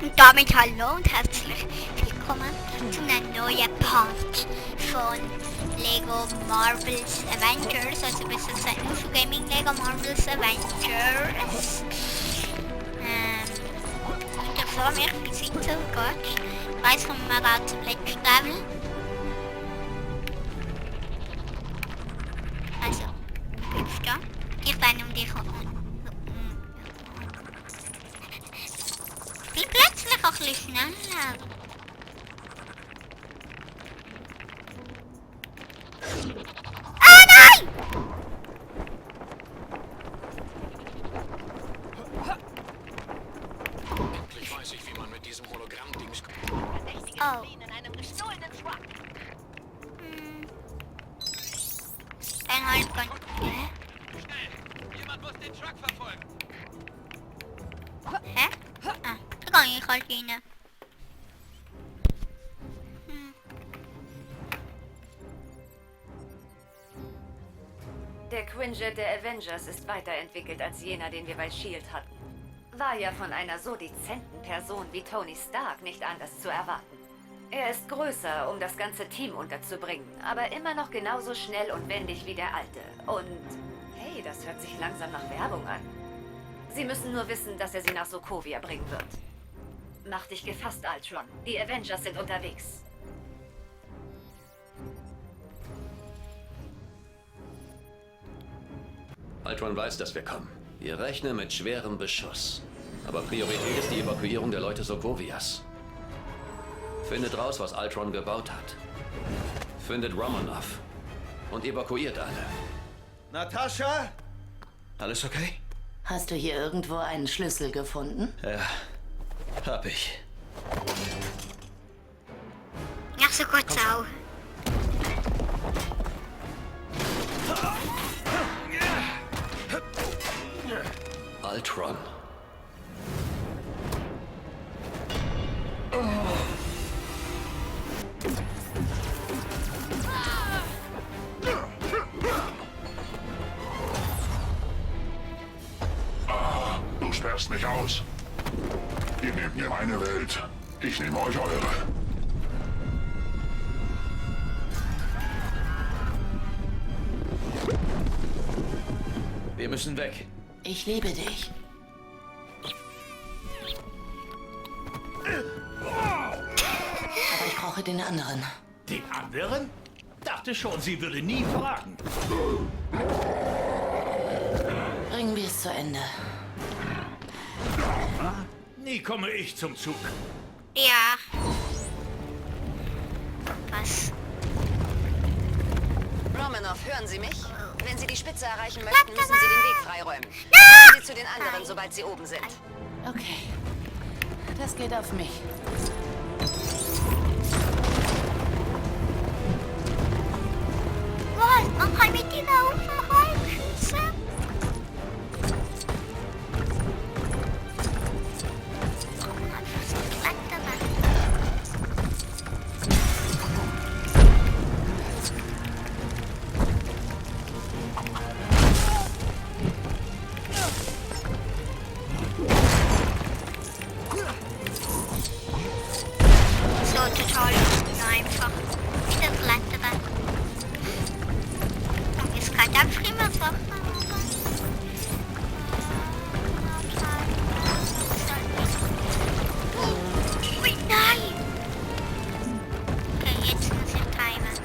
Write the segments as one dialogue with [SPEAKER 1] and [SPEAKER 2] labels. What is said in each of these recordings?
[SPEAKER 1] Und damit hallo und herzlich willkommen zu einem neuen Part von Lego Marvel's Avengers, also besser gesagt nur für Gaming Lego Marvel's Avengers. Ich freue mich, wie es weitergeht. Ich weiss, kommen wir auch zum letzten Level. Also, bleibst da. Ich bin um dich herum. Ich bin plötzlich auch ein bisschen schneller. Ah nein!
[SPEAKER 2] Endlich weiß ich, wie man mit diesem Hologramm-Ding...
[SPEAKER 1] Oh.
[SPEAKER 3] In einem gestohlenen Truck.
[SPEAKER 1] Dann halt ganz... Hä?
[SPEAKER 3] Schnell! Jemand muss den Truck verfolgen.
[SPEAKER 1] Hä? Ah, da kann ich halt rein.
[SPEAKER 4] Der Quinjet der Avengers ist weiterentwickelt als jener, den wir bei S.H.I.E.L.D. hatten. War ja von einer so dezenten Person wie Tony Stark nicht anders zu erwarten. Er ist größer, um das ganze Team unterzubringen, aber immer noch genauso schnell und wendig wie der alte. Und hey, das hört sich langsam nach Werbung an. Sie müssen nur wissen, dass er sie nach Sokovia bringen wird. Mach dich gefasst, Ultron. Die Avengers sind unterwegs.
[SPEAKER 2] Ultron weiß, dass wir kommen. Wir rechnen mit schwerem Beschuss. Aber Priorität ist die Evakuierung der Leute Sokovias. Findet raus, was Ultron gebaut hat. Findet Romanoff. Und evakuiert alle.
[SPEAKER 5] Natascha? Alles okay?
[SPEAKER 6] Hast du hier irgendwo einen Schlüssel gefunden?
[SPEAKER 5] Ja, hab ich.
[SPEAKER 1] Ach so gut, Sau.
[SPEAKER 2] Ultron.
[SPEAKER 7] Du sperrst mich aus. Ihr nehmt mir meine Welt. Ich nehme euch eure.
[SPEAKER 5] Wir müssen weg.
[SPEAKER 6] Ich liebe dich. Aber ich brauche den anderen.
[SPEAKER 8] Den anderen? Dachte schon, sie würde nie fragen.
[SPEAKER 6] Bringen wir es zu Ende.
[SPEAKER 8] Nie komme ich zum Zug.
[SPEAKER 1] Ja. Was?
[SPEAKER 4] Romanoff, hören Sie mich? Wenn Sie die Spitze erreichen möchten, müssen Sie den Weg freiräumen. Gehen Sie zu den anderen, sobald Sie oben sind.
[SPEAKER 6] Okay. Das geht auf mich.
[SPEAKER 1] Was? Man kann mit ihnen auf den Hals schießen? Einfach so klettern. So total einfach. Wieder klettern. Es kann einfach immer Sachen machen. Ui, nein! Okay, jetzt muss ich timen.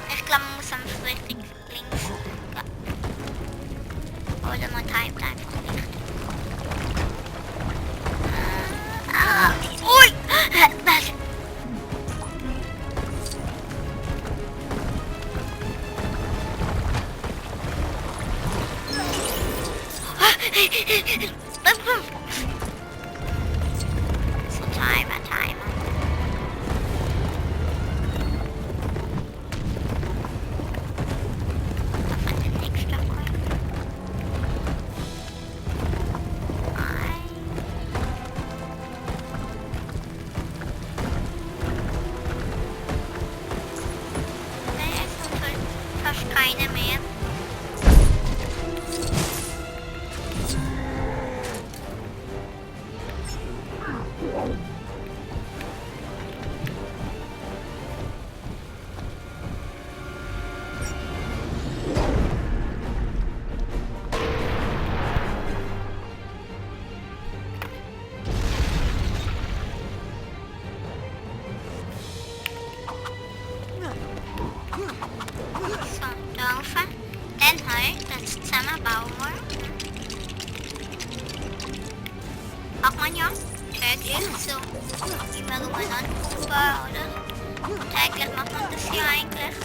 [SPEAKER 1] Ich glaube, man muss einfach richtig links. Ja. Oder man timet einfach nicht. Ui! Was? So, Timer. Was ist der nächste Coin? Nee, es sind fast keine mehr. alles zusammenbauen. Macht man ja täglich so immer umeinander pumpen, oder? Täglich macht man das ja eigentlich.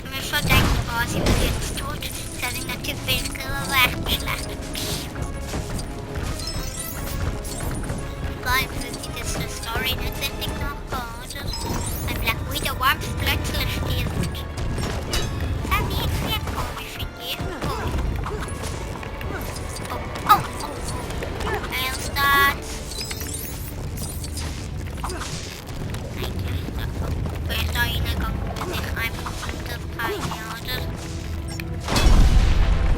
[SPEAKER 1] Mir schon denkt, oh, sie wird jetzt tot. Das ist natürlich wirklich echt schlecht. Vor allem für die das der Story nicht richtig nachgehen, oder? Wenn Black Widow Arms plötzlich stirbt. Das ist irgendwie komisch, finde ich. Oh. Er ist da. Eigentlich wer ist da reingegangen, bin ich einfach unterfallen, oder?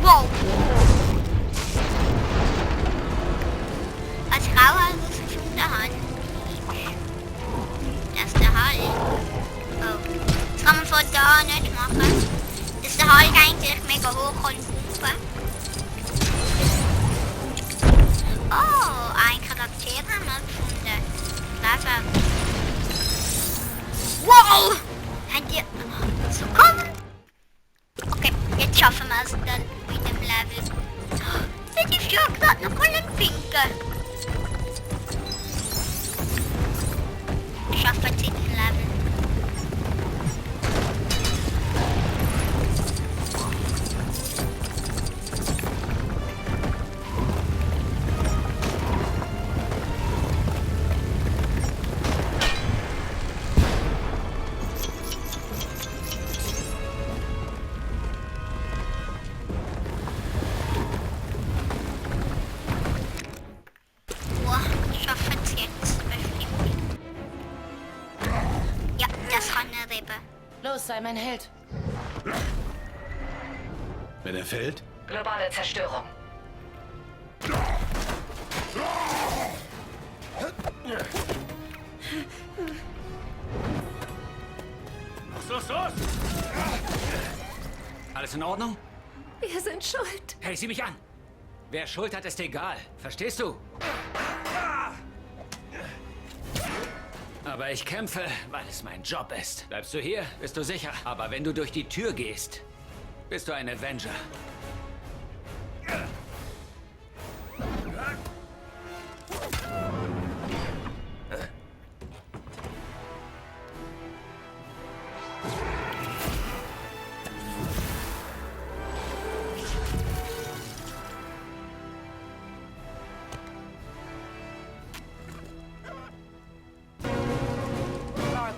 [SPEAKER 1] Wow! Als ich auch herausgefunden habe, dass der Hulk... Oh, das kann man von da nicht machen. Dass der Hulk eigentlich mega hoch kann pumpen. Oh, einen Charakter haben wir gefunden. Clever. Wow! Habt ihr... So, komm! Okay, jetzt schaffen wir es dann mit dem Level. Das ist ja gerade noch mal ein Pinker. Wir schaffen jetzt den Level.
[SPEAKER 6] Los, sei mein Held.
[SPEAKER 5] Wenn er fällt?
[SPEAKER 4] Globale Zerstörung.
[SPEAKER 8] Los! Alles in Ordnung?
[SPEAKER 4] Wir sind schuld.
[SPEAKER 8] Hey, sieh mich an! Wer Schuld hat, ist egal. Verstehst du? Aber ich kämpfe, weil es mein Job ist. Bleibst du hier, bist du sicher. Aber wenn du durch die Tür gehst, bist du ein Avenger.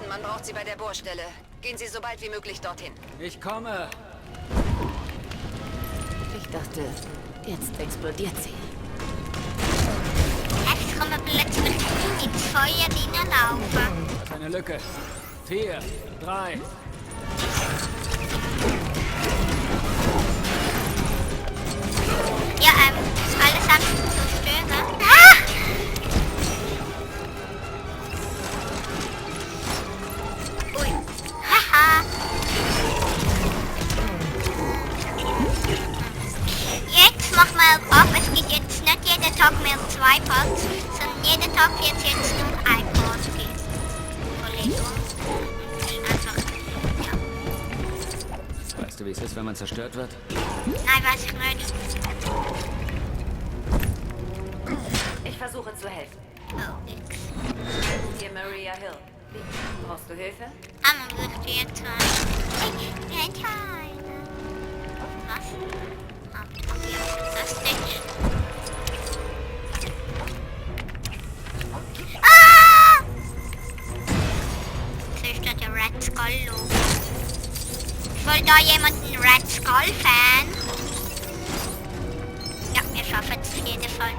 [SPEAKER 4] Man braucht sie bei der Bohrstelle. Gehen Sie so bald wie möglich dorthin.
[SPEAKER 8] Ich komme.
[SPEAKER 6] Ich dachte, jetzt explodiert sie.
[SPEAKER 1] Jetzt kann man plötzlich ins Feuer reinlaufen.
[SPEAKER 8] Das ist eine Lücke. 4, 3.
[SPEAKER 1] Ja, alles am zerstören. Ah! Ui. Haha. Jetzt machen wir ab. Es gibt jetzt nicht jeden Tag mehr 2 Parts, sondern jeden Tag wird es jetzt nur 1 Part geben. Von Lego. Einfach, ja.
[SPEAKER 8] Weißt du, wie es ist, wenn man zerstört wird?
[SPEAKER 1] Nein, weiß ich nicht.
[SPEAKER 4] Ich versuche zu helfen.
[SPEAKER 1] Oh, X.
[SPEAKER 4] Hier Maria Hill. Brauchst du Hilfe?
[SPEAKER 1] Ah, man wird jetzt entscheiden. Was? Ah, okay, das nicht. Ah! Zuerst hat der Red Skull los. Ich wollte da jemanden Red Skull Fan. Ja, wir schaffen es auf jeden Fall.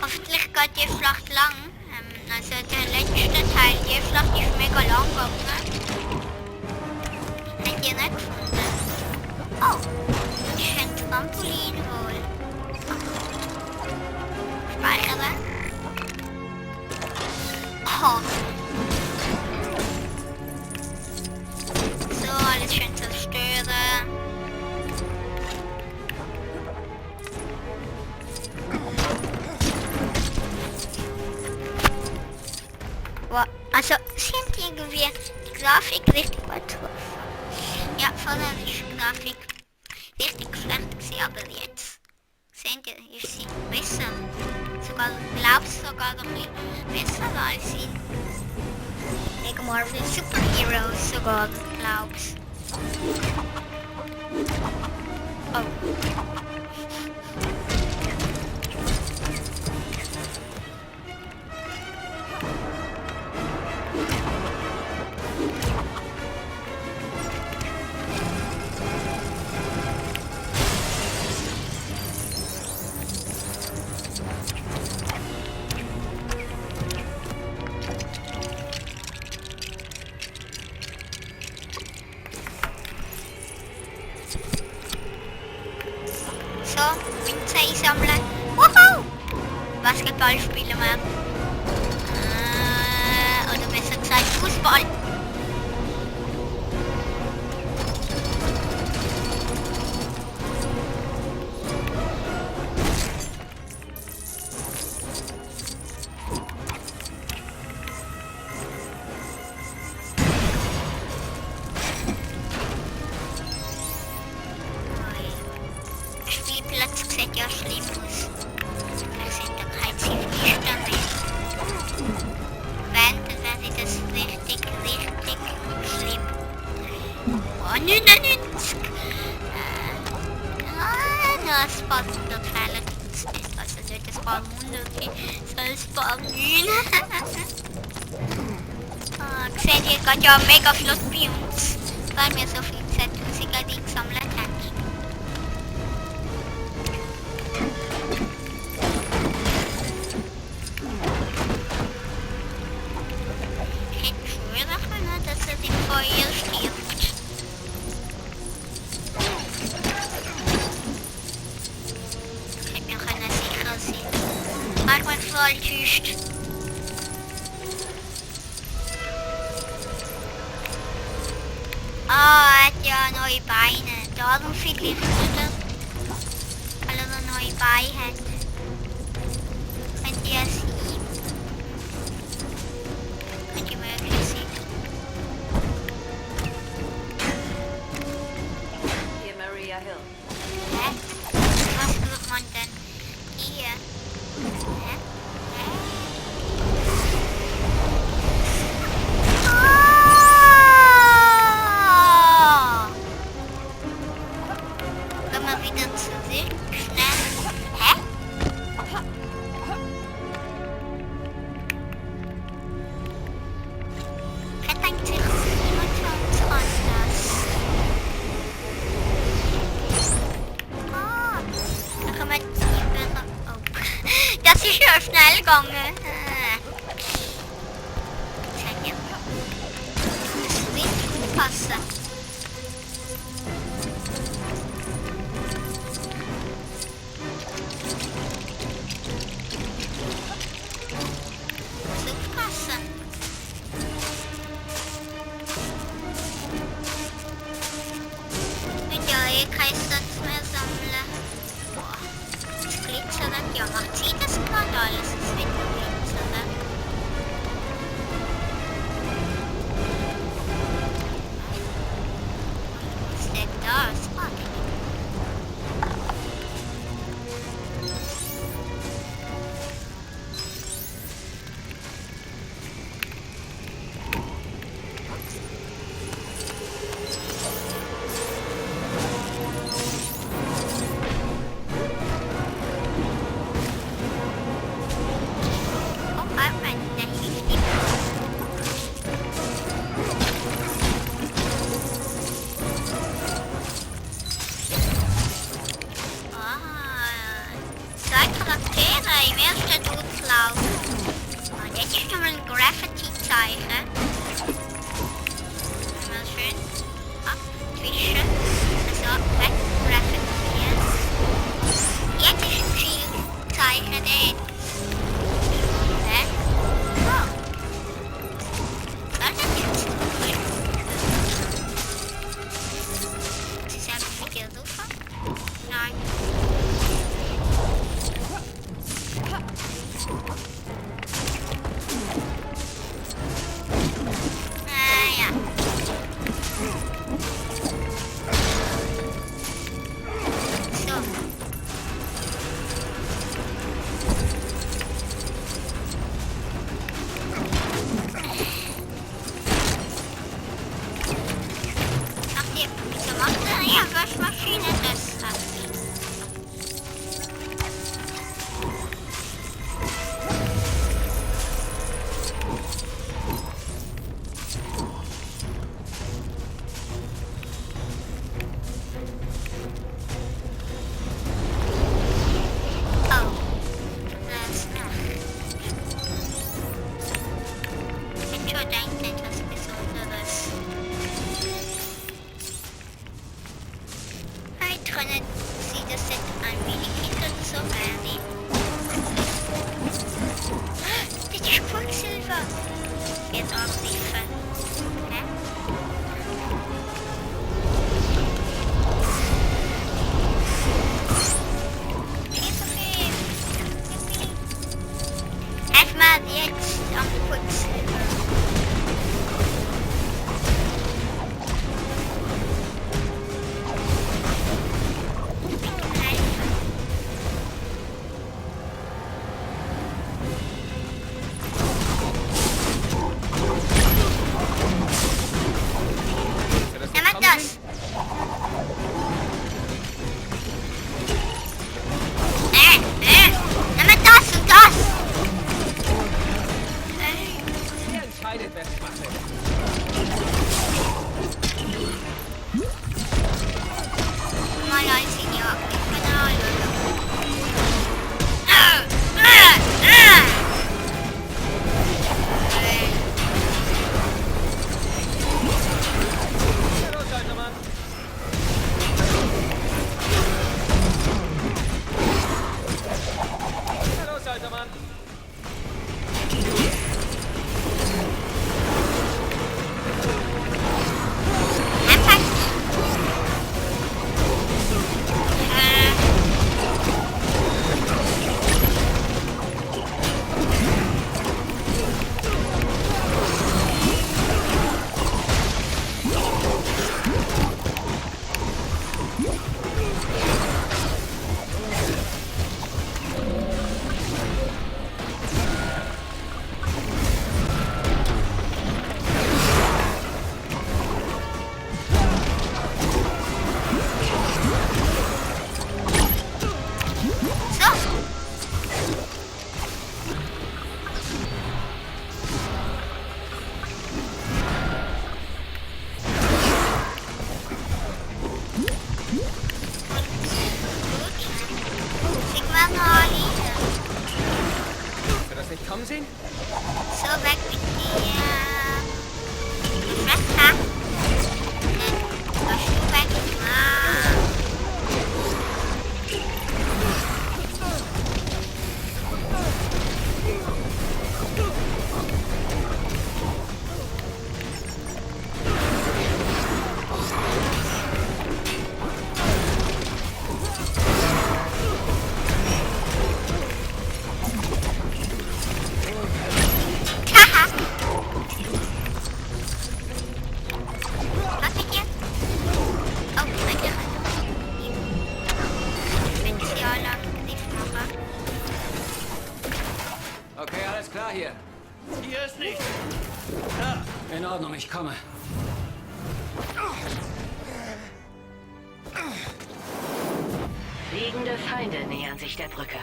[SPEAKER 1] Hoffentlich geht die Schlacht lang. Also der letzte Teil, die Schlacht ist mega lang gegangen. Habt ihr nicht gefunden? Oh, das ist ein Trampolin wohl. Speichern. Oh. So, alles schön zerstören. irgendwie die Grafik richtig übertroffen. Ja, vorher ist die Grafik richtig schlecht gewesen, aber jetzt seht ihr, ist sie besser. Sogar, glaubst sogar noch ein bisschen besser als in Lego Marvel Super Heroes sogar, glaubst. Oh. So, Münze einsammeln. Wuhu! Basketball spielen wir. Oder besser gesagt Fußball. Spielplatz sieht ja schlimm aus. Da sind da keine Zivilisten mehr. Wenn, dann wäre das richtig schlimm. Oh, 99! Noch ein paar hundert Fälle gibt es nicht. Also nicht ein paar hundert, sondern ein paar 9. Seht ihr, geht ja mega flott bei uns, weil wir so viel 10.000er eingesammelt haben. Ich hätte schwören können, dass es im Feuer stirbt. Ich hätte mir können sicher sein. Manchmal voll tüst. Ah, er hat ja neue Beine. Darum vielleicht, oder? Weil er noch neue Beine hat. Könnte ja sein. Könnte möglich sein.
[SPEAKER 4] Hier Maria Hill.
[SPEAKER 1] Hä? Was wird man denn hier? Hä? Gehen wir wieder zurück. Schnell. Hä? Verdenkt sich niemand von uns anders. Da können wir über... Oh. Das ist ja schnell gegangen. Sag ja. Das wird gut passen. Aufpassen. Ich will ja eh kein Satz mehr sammeln. Boah, das glitzert ja. Macht sie das gerade alles? Es wird nur glitzern. Was ist denn da? Das frag ich mich. Oh, Iron, der hilft ihm. Zwei Charaktere im ersten Durchlauf. Und jetzt ist nochmal ein Graffiti-Zeichen. Mal schön abwischen. Also weggraffitieren. Jetzt ist ein Schildzeichen dort. Hä? Oh. Das ist jetzt cool. Sie sagen wieder super? Nein. Waschmaschine, das hat sie.
[SPEAKER 8] Kommen sehen?
[SPEAKER 1] So weg mit dir. Schwester. Was du weg?
[SPEAKER 8] Okay, alles klar hier.
[SPEAKER 5] Hier ist nichts.
[SPEAKER 8] In Ordnung, ich komme.
[SPEAKER 6] Fliegende Feinde nähern sich der Brücke.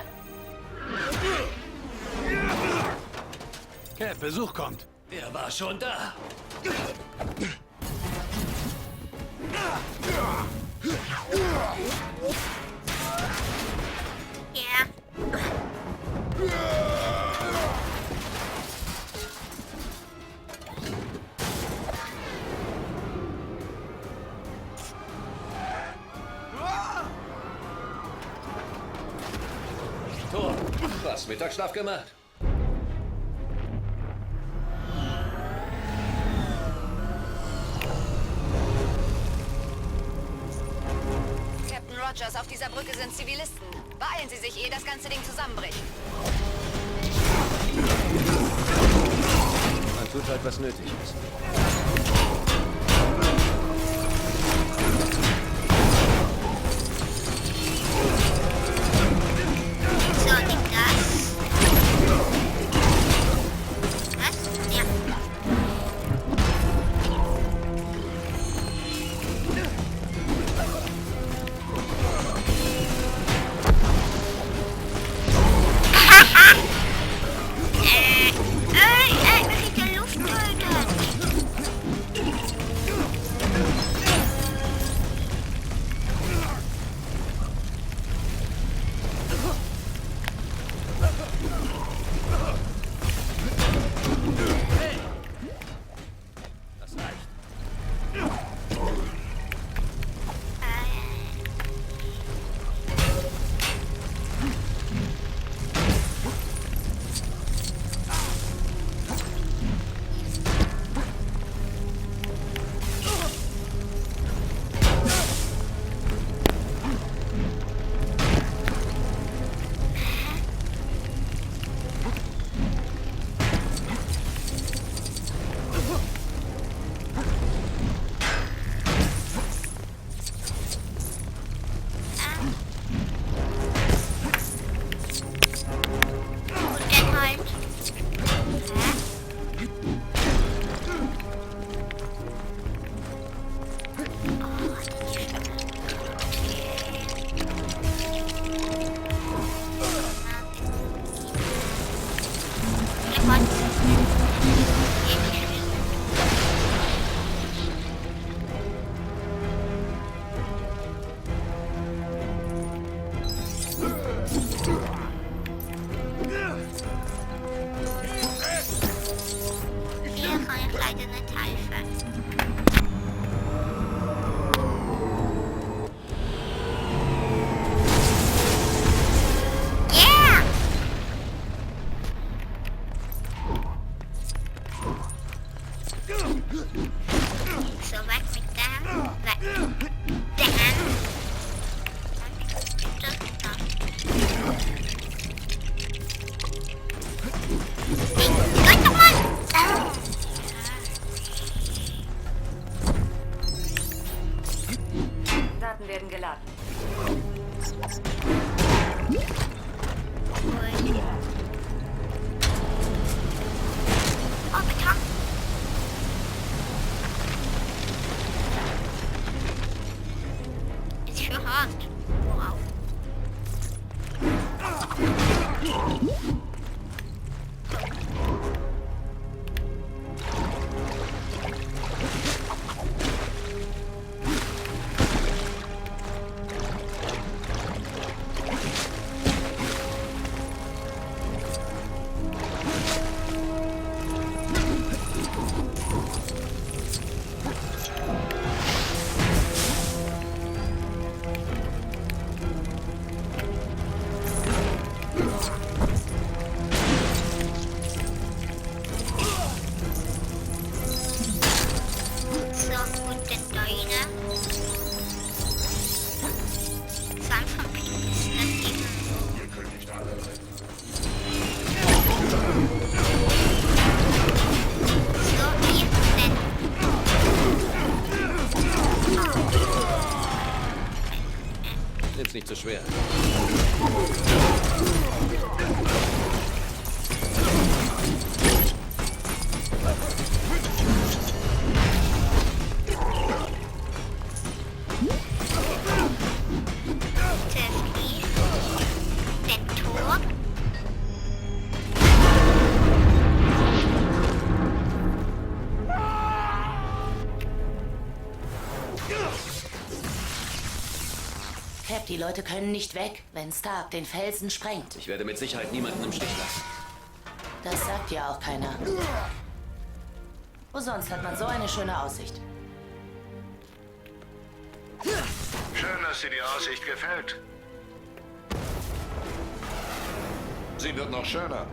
[SPEAKER 5] Cap, Besuch kommt. Er war schon da.
[SPEAKER 1] Ja.
[SPEAKER 2] Thor, was? Mittagsschlaf gemacht?
[SPEAKER 4] Captain Rogers, auf dieser Brücke sind Zivilisten. Beeilen Sie sich, ehe das ganze Ding zusammenbricht.
[SPEAKER 2] Man tut halt, was nötig ist.
[SPEAKER 1] So, nimm das. Was? Ja.
[SPEAKER 4] Granaten werden geladen.
[SPEAKER 1] Gut. Oh, Beton. Ist schon hart. Wow. So, gut, den Deine. Sein von ist nicht ebenso.
[SPEAKER 7] Ihr könnt nicht alle retten.
[SPEAKER 1] So, wie denn?
[SPEAKER 2] Nimm's nicht zu schwer.
[SPEAKER 1] Zerfließt den Tor.
[SPEAKER 6] Cap, die Leute können nicht weg, wenn Stark den Felsen sprengt.
[SPEAKER 2] Ich werde mit Sicherheit niemanden im Stich lassen.
[SPEAKER 6] Das sagt ja auch keiner. Wo sonst hat man so eine schöne Aussicht?
[SPEAKER 9] Schön, dass dir die Aussicht gefällt. Sie wird noch schöner.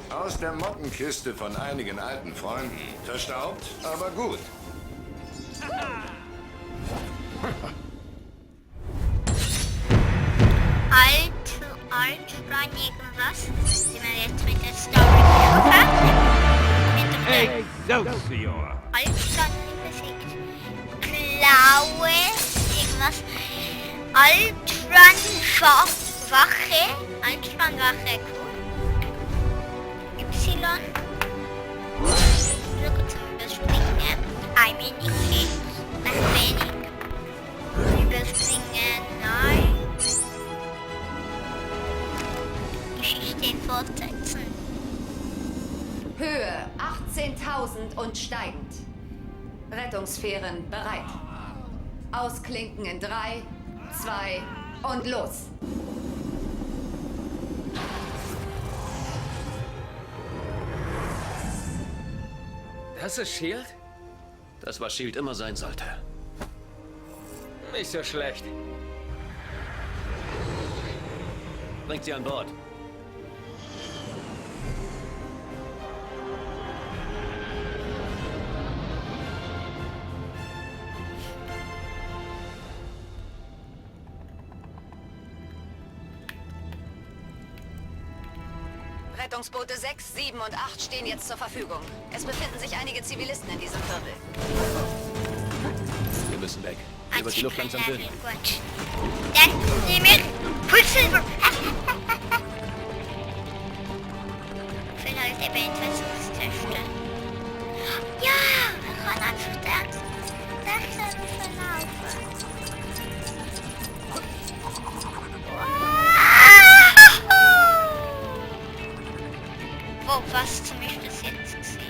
[SPEAKER 9] Aus der Mottenkiste von einigen alten Freunden. Verstaubt, aber gut.
[SPEAKER 1] Altstein irgendwas. Sind wir jetzt mit der Story fertig? Mit dem Altstein besiegt. Blaues irgendwas. Altsteinwache. Altsteinwache, cool. Y. So gut zum Überspringen. Ein wenig. Ein wenig. Überspringen. Nein. Geschichte fortsetzen.
[SPEAKER 4] Höhe 18.000 und steigend. Rettungssphären bereit. Ausklinken in 3, 2 und los.
[SPEAKER 8] Das ist Shield?
[SPEAKER 2] Das, was Shield immer sein sollte.
[SPEAKER 8] Nicht so schlecht.
[SPEAKER 2] Bringt sie an Bord.
[SPEAKER 4] Rettungsboote 6, 7 und 8 stehen jetzt zur Verfügung. Es befinden sich einige Zivilisten in diesem Viertel.
[SPEAKER 2] Wir müssen weg. Hier wird die Luft langsam dünn.
[SPEAKER 1] Gut. Dann nehme ich Quicksilver. Vielleicht eben Versuchstesten. Ja, ich kann einfach das verlaufen. Wow, was zum Beispiel das jetzt gesehen?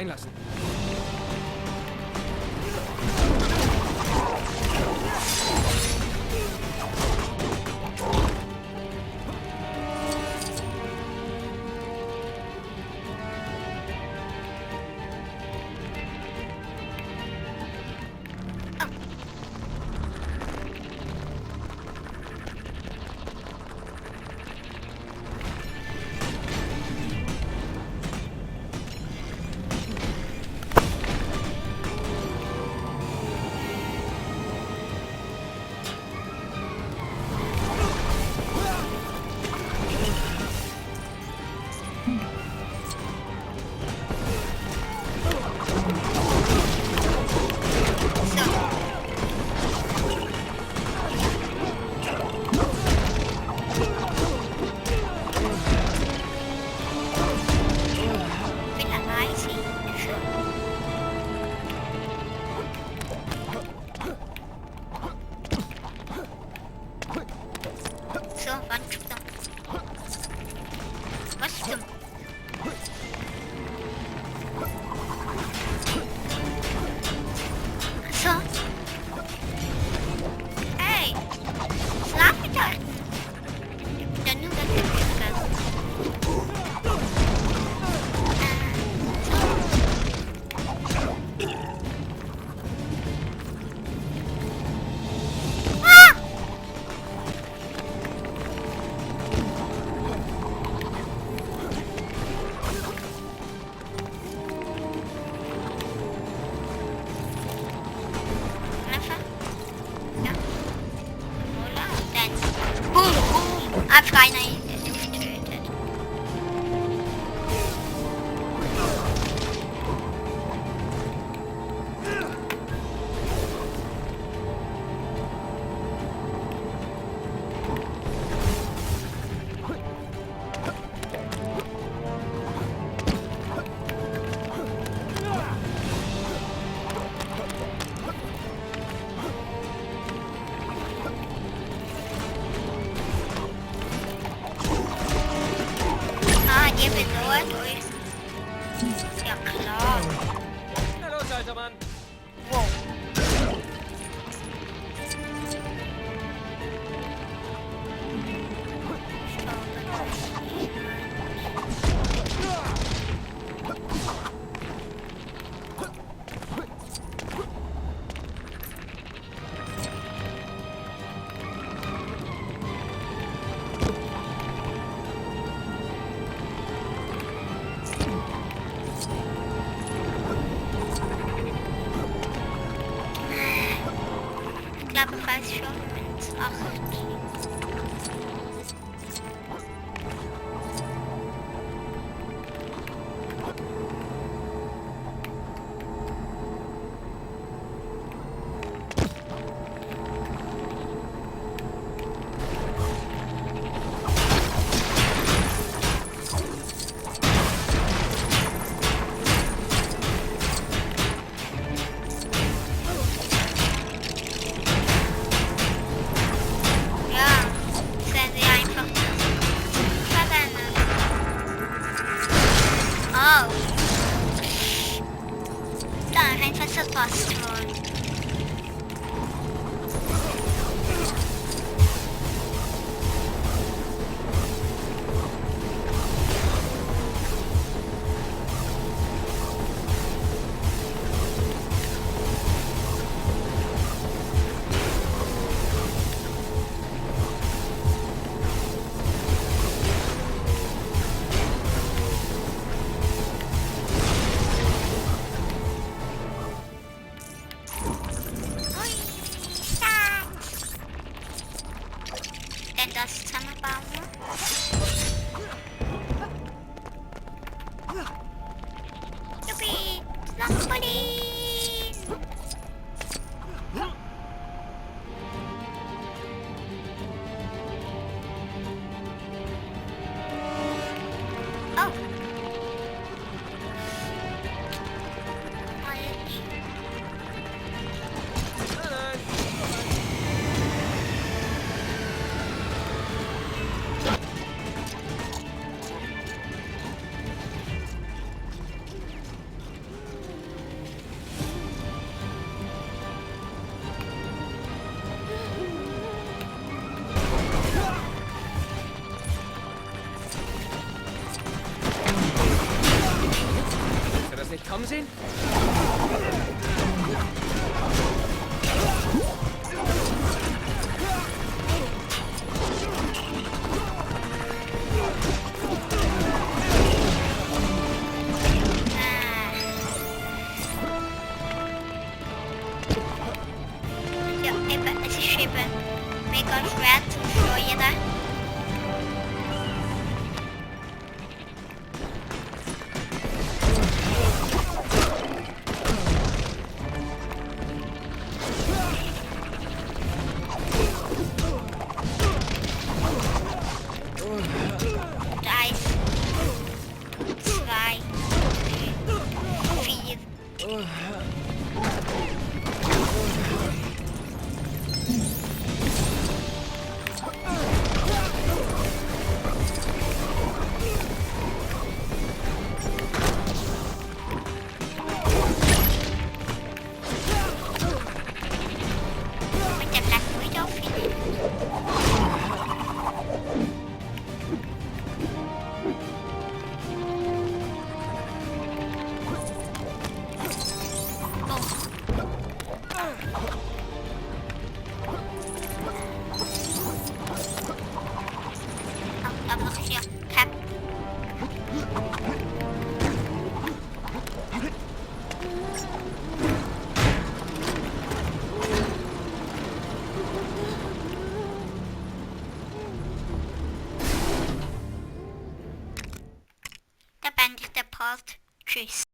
[SPEAKER 8] einlassen.
[SPEAKER 1] Einfach einer in der Luft tötet. Ihr bedroht euch. Ja klar.
[SPEAKER 8] Na los, alter Mann.
[SPEAKER 1] Wow. Ich glaube, ich weiß schon, wenn es 8. Verpasst worden. ist eben mega schwer zu steuern. Da beende ich den Part. Tschüss.